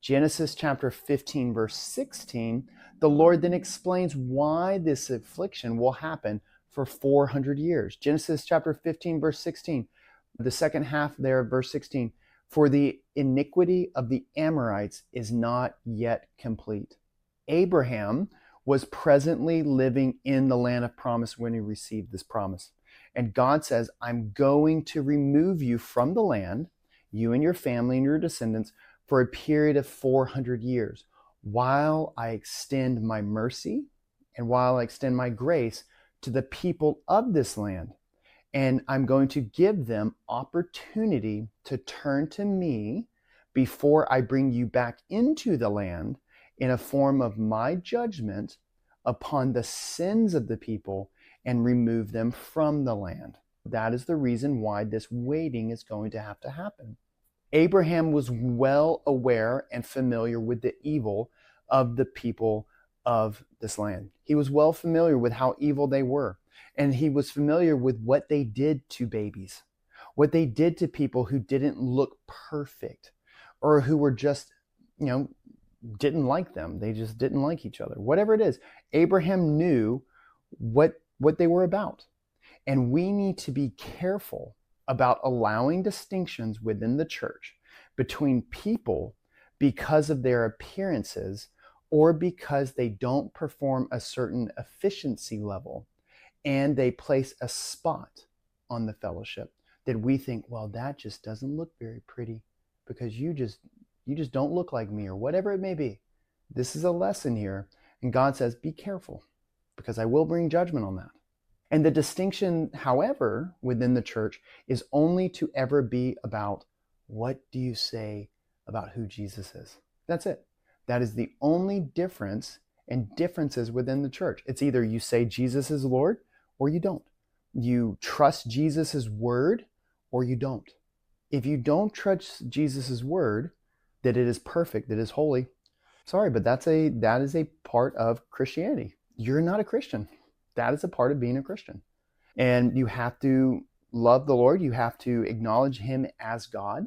Genesis chapter 15, verse 16, the Lord then explains why this affliction will happen for 400 years. Genesis chapter 15, verse 16, the second half there of verse 16, for the iniquity of the Amorites is not yet complete. Abraham was presently living in the land of promise when he received this promise. And God says, I'm going to remove you from the land, you and your family and your descendants, for a period of 400 years, while I extend my mercy and while I extend my grace to the people of this land. And I'm going to give them opportunity to turn to me before I bring you back into the land in a form of my judgment upon the sins of the people and remove them from the land. That is the reason why this waiting is going to have to happen. Abraham was well aware and familiar with the evil of the people of this land. He was well familiar with how evil they were. And he was familiar with what they did to babies, what they did to people who didn't look perfect or who were just, didn't like them. They just didn't like each other. Whatever it is, Abraham knew what they were about. And we need to be careful about allowing distinctions within the church between people because of their appearances or because they don't perform a certain efficiency level and they place a spot on the fellowship that we think, well, that just doesn't look very pretty because you just don't look like me, or whatever it may be. This is a lesson here, and God says, be careful because I will bring judgment on that. And the distinction, however, within the church is only to ever be about, what do you say about who Jesus is? That's it. That is the only difference and differences within the church. It's either you say Jesus is Lord or you don't. You trust Jesus' word or you don't. If you don't trust Jesus' word, that it is perfect, that it is holy, sorry, but that is a part of Christianity. You're not a Christian. That is a part of being a Christian. And you have to love the Lord. You have to acknowledge him as God.